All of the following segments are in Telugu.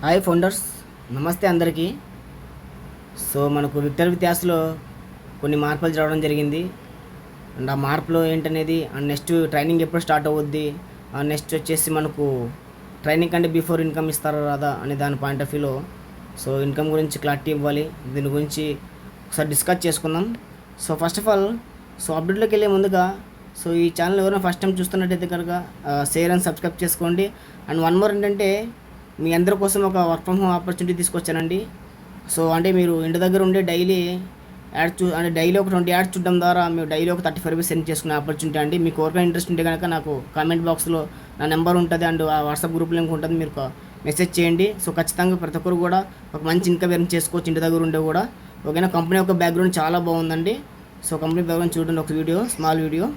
హాయ్ ఫౌండర్స్, నమస్తే అందరికీ. సో మనకు విక్టర్ విత్యాస్లో కొన్ని మార్పులు జరగడం జరిగింది. అండ్ ఆ మార్పులు ఏంటనేది, అండ్ నెక్స్ట్ ట్రైనింగ్ ఎప్పుడు స్టార్ట్ అవుద్ది, నెక్స్ట్ వచ్చేసి మనకు ట్రైనింగ్ కంటే బిఫోర్ ఇన్కమ్ ఇస్తారా రాదా అనే దాని పాయింట్ ఆఫ్ వ్యూలో సో ఇన్కమ్ గురించి క్లారిటీ ఇవ్వాలి. దీని గురించి ఒకసారి డిస్కస్ చేసుకుందాం. సో ఫస్ట్ ఆఫ్ ఆల్ అప్డేట్లోకి వెళ్ళే ముందుగా ఈ ఛానల్ ఎవరైనా ఫస్ట్ టైం చూస్తున్నట్టయితే కనుక షేర్ అండ్ సబ్స్క్రైబ్ చేసుకోండి. అండ్ వన్ మోర్ ఏంటంటే, మీ అందరి కోసం ఒక వర్క్ ఫ్రమ్ హోమ్ ఆపర్చునిటీ తీసుకొచ్చానండి. సో అంటే మీరు ఇంటి దగ్గర ఉండే డైలీ డైలీ ఒక 20 యాడ్స్ చూడడం ద్వారా మీరు డైలీ ఒక 35 రూపీస్ సెండ్ చేసుకునే ఆపర్చునిటీ అండి. మీకు ఎవరికైనా ఇంట్రెస్ట్ ఉంటే కనుక నాకు కామెంట్ బాక్స్లో నా నెంబర్ ఉంటుంది అండ్ ఆ వాట్సాప్ గ్రూప్ లింక్ ఉంటుంది, మీరు మెసేజ్ చేయండి. సో ఖచ్చితంగా ప్రతి ఒక్కరు కూడా ఒక మంచి ఇన్కమ్ ఎర్న్ చేసుకోవచ్చు ఇంటి దగ్గర ఉండే కూడా. ఓకేనా. కంపెనీ యొక్క బ్యాక్గ్రౌండ్ చాలా బాగుందండి. సో కంపెనీ బ్యాక్గ్రౌండ్ చూడండి, ఒక వీడియో, స్మాల్ వీడియో.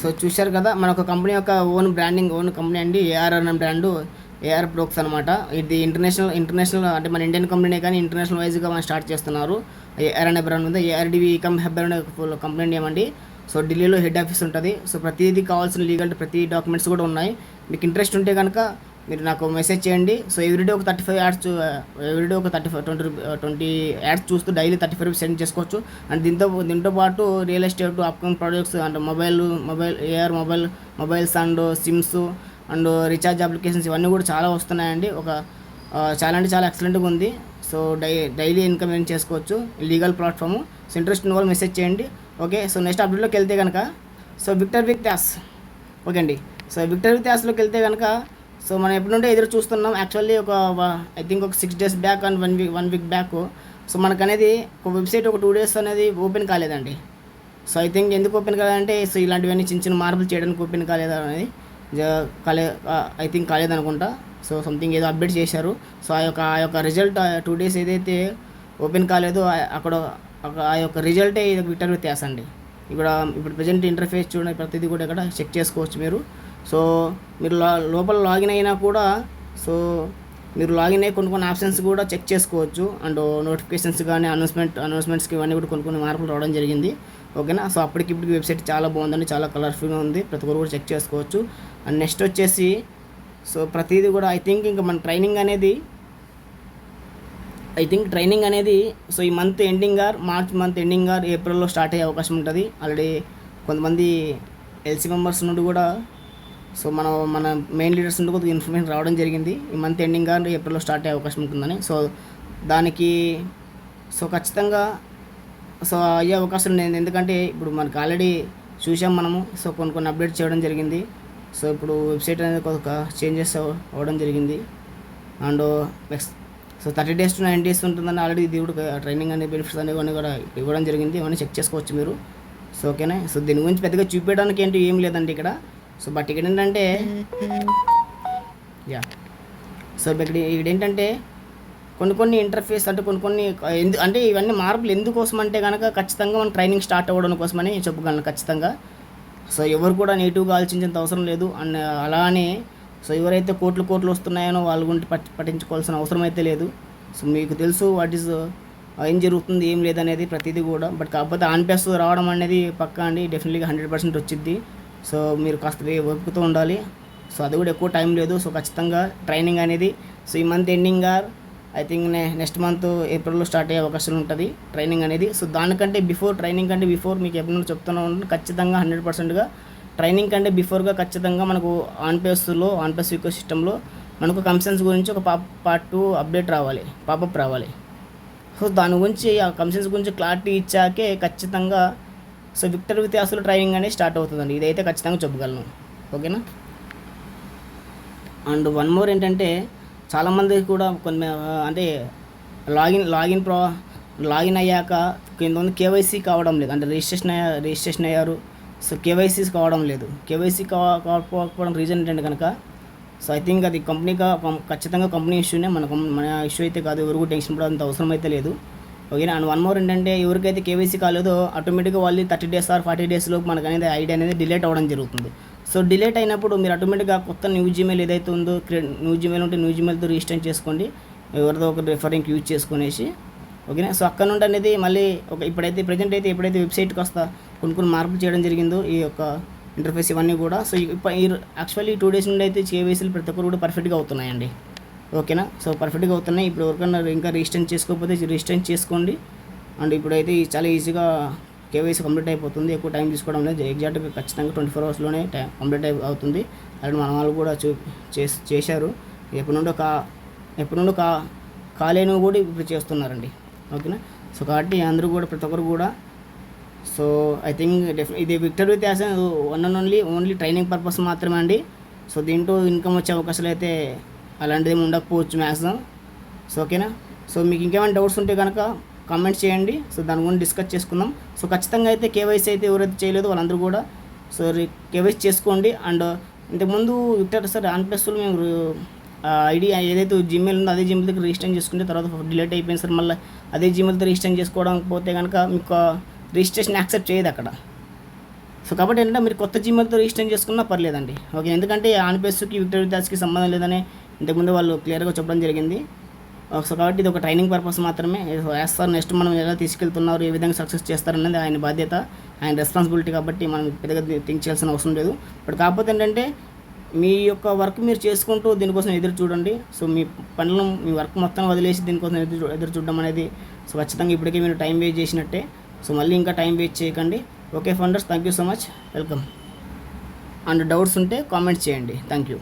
సో చూశారు కదా, మన ఒక కంపెనీ యొక్క ఓన్ కంపెనీ అండి. ఏఆర్ అనే బ్రాండు, ఏఆర్ ప్రొడక్ట్స్ అనమాట. ఇది ఇంటర్నేషనల్ అంటే మన ఇండియన్ కంపెనీ కానీ ఇంటర్నేషనల్ వైజ్గా మనం స్టార్ట్ చేస్తున్నారు. ఏఆర్ అనే బ్రాండ్ ఉంది. ఏఆర్డివి కమ్ హెబ్ అనే కంపెనీ నేమ్ అండి. సో ఢిల్లీలో హెడ్ ఆఫీస్ ఉంటుంది. సో ప్రతిదీ కావాల్సిన లీగల్ ప్రతి డాక్యుమెంట్స్ కూడా ఉన్నాయి. మీకు ఇంట్రెస్ట్ ఉంటే కనుక మీరు నాకు మెసేజ్ చేయండి. సో ఎవ్రీడే ఒక 35 యాడ్స్, ఎవ్రీడే ఒక 20 యాడ్స్ చూస్తూ డైలీ 35 రూపీస్ సెండ్ చేసుకోవచ్చు. అండ్ దీంతో పాటు real estate, upcoming projects and AR mobiles and sims and recharge applications ఇవన్నీ కూడా చాలా వస్తున్నాయండి. చాలా అంటే చాలా ఎక్సలెంట్గా ఉంది. సో డైలీ ఇన్కమ్ ఏం చేసుకోవచ్చు, లీగల్ ప్లాట్ఫామ్. సో ఇంట్రెస్ట్ ఉన్న వాళ్ళు మెసేజ్ చేయండి. ఓకే. సో నెక్స్ట్ అప్డేట్లోకి వెళ్తే కనుక విక్టర్ విత్యాస్. ఓకే అండి. సో విక్టర్ విత్యాస్లోకి వెళ్తే కనుక మనం ఎప్పటి నుండి ఎదురు చూస్తున్నాం. యాక్చువల్లీ ఐ థింక్ ఒక 6 days back and one week back మనకు అనేది ఒక వెబ్సైట్ ఒక 2 days అనేది ఓపెన్ కాలేదండి. సో ఐ థింక్ ఎందుకు ఓపెన్ కాలేదంటే, సో ఇలాంటివన్నీ చిన్న చిన్న మార్పులు చేయడానికి ఓపెన్ కాలేదా అనేది ఐ థింక్ కాలేదనుకుంటా. సో సంథింగ్ ఏదో అప్డేట్ చేశారు. సో ఆ యొక్క రిజల్ట్ 2 days ఏదైతే ఓపెన్ కాలేదో ఆ యొక్క రిజల్టే ఇది విక్టర్ విత్యాస్ అండి. ఇప్పుడు ప్రజెంట్ ఇంటర్ఫేస్ చూడండి, ప్రతిదీ కూడా ఇక్కడ చెక్ చేసుకోవచ్చు మీరు. సో మీరు లోపల లాగిన్ అయినా కూడా మీరు లాగిన్ అయ్యి కొన్ని ఆప్షన్స్ కూడా చెక్ చేసుకోవచ్చు. అండ్ నోటిఫికేషన్స్ కానీ అనౌన్స్మెంట్స్కి ఇవన్నీ కూడా కొన్ని మార్పులు రావడం జరిగింది. ఓకేనా. సో అప్పటికిప్పటికి వెబ్సైట్ చాలా బాగుందండి, చాలా కలర్ఫుల్గా ఉంది, ప్రతి ఒక్కరు కూడా చెక్ చేసుకోవచ్చు. అండ్ నెక్స్ట్ వచ్చేసి ప్రతిదీ కూడా ఐ థింక్ ఇంకా మన ట్రైనింగ్ అనేది ఈ month ending March month ending ఏప్రిల్లో స్టార్ట్ అయ్యే అవకాశం ఉంటుంది. ఆల్రెడీ కొంతమంది ఎల్సీ మెంబర్స్ నుండి కూడా మన మెయిన్ లీడర్స్ నుండి కొద్దిగా ఇన్ఫర్మేషన్ రావడం జరిగింది. ఈ మంత్ ఎండింగ్ ఏప్రిల్లో స్టార్ట్ అయ్యే అవకాశం ఉంటుందని. సో దానికి ఖచ్చితంగా అయ్యే అవకాశం ఉంది. ఎందుకంటే ఇప్పుడు మనకు ఆల్రెడీ చూసాం మనము. కొన్ని అప్డేట్ చేయడం జరిగింది. ఇప్పుడు వెబ్సైట్ అనేది కొద్దిగా చేంజెస్ అవ్వడం జరిగింది. And next 30 days to 90 days ఉంటుందని ఆల్రెడీ ఇది కూడా ట్రైనింగ్ అనే బెనిఫిట్స్ అనేవి కూడా ఇవ్వడం జరిగింది. ఇవన్నీ చెక్ చేసుకోవచ్చు మీరు. ఓకేనా. దీని గురించి పెద్దగా చూపించడానికి ఏం లేదండి ఇక్కడ. బట్ ఇక్కడ ఏంటంటే ఇక్కడ ఏంటంటే కొన్ని ఇంటర్ఫేస్ అంటే అంటే ఇవన్నీ మార్పులు ఎందుకోసం అంటే కనుక ఖచ్చితంగా మనం ట్రైనింగ్ స్టార్ట్ అవ్వడం కోసమని చెప్పగలను ఖచ్చితంగా. ఎవరు కూడా నెగిటివ్గా ఆలోచించేంత అవసరం లేదు. అండ్ అలానే ఎవరైతే కోట్లు వస్తున్నాయో వాళ్ళ గురించి పట్టించుకోవాల్సిన అవసరం అయితే లేదు. మీకు తెలుసు ఏం జరుగుతుంది, ఏం లేదనేది ప్రతిదీ కూడా. బట్ కాకపోతే ఆన్పేస్ రావడం అనేది పక్కా అండి, డెఫినెట్లీగా 100% వచ్చింది. మీరు కాస్త ఓపికతో ఉండాలి. అది కూడా ఎక్కువ టైం లేదు. ఖచ్చితంగా ట్రైనింగ్ అనేది ఈ month ending I think next month ఏప్రిల్లో స్టార్ట్ అయ్యే అవకాశం ఉంటుంది ట్రైనింగ్ అనేది. ట్రైనింగ్ కంటే బిఫోర్ మీకు ఎప్పుడు చెప్తూనే ఉంటాను, ఖచ్చితంగా 100%గా ట్రైనింగ్ కంటే బిఫోర్గా ఖచ్చితంగా మనకు ఆన్పేస్ ఈకో సిస్టంలో మనకు కమిషన్స్ గురించి ఒక పార్ట్ 2 అప్డేట్ రావాలి, పాపప్ రావాలి. దాని గురించి ఆ కమిషన్స్ గురించి క్లారిటీ ఇచ్చాకే ఖచ్చితంగా విక్టర్ విత్యాస్లో ట్రైనింగ్ అనేది స్టార్ట్ అవుతుందండి. ఇదైతే ఖచ్చితంగా చెప్పగలను. ఓకేనా. అండ్ వన్ మోర్ ఏంటంటే, చాలామంది కూడా అంటే లాగిన్ అయ్యాక కొంతమంది కేవైసీ కావడం లేదు, అంటే రిజిస్ట్రేషన్ అయ్యారు. కేవైసీస్ కావడం లేదు. కేవైసీ కాకపోవడం రీజన్ ఏంటంటే కనుక ఐ థింక్ అది ఖచ్చితంగా కంపెనీ ఇష్యూనే, మన ఇష్యూ అయితే కాదు. ఎవరు కూడా టెన్షన్ పడాల్సిన అవసరం అయితే లేదు. ఓకేనా. అండ్ వన్ మోర్ ఏంటంటే, ఎవరికైతే కేవైసీ కాలేదో ఆటోమేటిక్గా వాళ్ళు 30 days or 40 days లోపు మనకు అనేది ఐడి అనేది డిలీట్ అవ్వడం జరుగుతుంది. సో డిలేట్ అయినప్పుడు మీరు ఆటోమేటిక్గా కొత్త న్యూ జీమెయిల్ ఏదైతే ఉందో న్యూ జీమెయిల్ ఉంటే న్యూ జీమెయిల్తో రిజిస్టర్ చేసుకోండి, ఎవరిదో ఒక రిఫరింగ్ యూజ్ చేసుకునేసి. ఓకేనా. సో అక్కడ నుండి అనేది మళ్ళీ ఇప్పుడైతే ప్రజెంట్ అయితే ఎప్పుడైతే వెబ్సైట్కి వస్తా కొన్ని మార్పులు చేయడం జరిగిందో ఈ యొక్క ఇంటర్ఫేస్ ఇవన్నీ కూడా. సో యాక్చువల్లీ 2 days నుండి అయితే కేవైసీలు ప్రతి ఒక్కరు కూడా పర్ఫెక్ట్గా అవుతున్నాయండి. ఓకేనా. సో పర్ఫెక్ట్గా అవుతున్నాయి. ఇప్పుడు ఎవరికన్నా ఇంకా రిజిస్టర్ చేసుకోకపోతే రిజిస్టర్ చేసుకోండి. అండ్ ఇప్పుడైతే చాలా ఈజీగా కేవైసీ కంప్లీట్ అయిపోతుంది, ఎక్కువ టైం తీసుకోవడం లేదు. ఎగ్జాక్ట్గా ఖచ్చితంగా 24 hours కంప్లీట్ అవుతుంది. అలాంటి మన వాళ్ళు కూడా చేశారు. ఎప్పటి నుండో కాలేను కూడా ఇప్పుడు చేస్తున్నారండి. ఓకేనా. సో కాబట్టి అందరూ కూడా ప్రతి ఒక్కరు కూడా సో ఐ థింక్ ఇది victor with us one and only training purpose మాత్రమే అండి. సో దీంట్లో ఇన్కమ్ వచ్చే అవకాశాలు అయితే అలాంటిది ఉండకపోవచ్చు మ్యాక్సిమం. సో ఓకేనా. సో మీకు ఇంకేమైనా డౌట్స్ ఉంటే కనుక కామెంట్స్ చేయండి. సో దాని గురించి డిస్కస్ చేసుకుందాం. సో ఖచ్చితంగా అయితే కేవైసీ అయితే ఎవరైతే చేయలేదో వాళ్ళందరూ కూడా సో కేవైసీ చేసుకోండి. అండ్ ఇంతకుముందు విక్టర్ సార్ ఆన్ప్లస్లో మేము ఐడి ఏదైతే జీమెయిల్ ఉందో అదే జీమెయిల్ దగ్గర రిజిస్టర్ చేసుకుంటే తర్వాత డిలీట్ అయిపోయింది సార్, మళ్ళీ అదే జీమెయిల్తో రిజిస్టర్ చేసుకోవడం పోతే కనుక మీకు రిజిస్ట్రేషన్ యాక్సెప్ట్ చేయదు అక్కడ. సో కాబట్టి ఏంటంటే మీరు కొత్త జీమెయిల్తో రిజిస్టర్ చేసుకున్నా పర్లేదండి. ఓకే. ఎందుకంటే ఆన్ప్లస్కి విక్టర్ విత్ సంబంధం లేదని ఇంతకుముందు వాళ్ళు క్లియర్గా చెప్పడం జరిగింది. సో కాబట్టి ఇది ఒక ట్రైనింగ్ పర్పస్ మాత్రమే. సార్ నెక్స్ట్ మనం ఎలా తీసుకెళ్తున్నారు, ఏ విధంగా సక్సెస్ చేస్తారనేది ఆయన బాధ్యత, ఆయన రెస్పాన్సిబిలిటీ. కాబట్టి మనం పెద్దగా థింక్ చేయాల్సిన అవసరం లేదు. బట్ కాకపోతే ఏంటంటే మీ యొక్క వర్క్ మీరు చేసుకుంటూ దీనికోసం ఎదురు చూడండి. సో మీ పనులను మీ వర్క్ మొత్తం వదిలేసి దీనికోసం ఎదురు చూడడం అనేది సో ఖచ్చితంగా ఇప్పటికే మీరు టైం వేస్ట్ చేసినట్టే. సో మళ్ళీ ఇంకా టైం వేస్ట్ చేయకండి. Okay founders, thank you so much, welcome. And doubts ఉంటే కామెంట్స్ చేయండి. Thank you.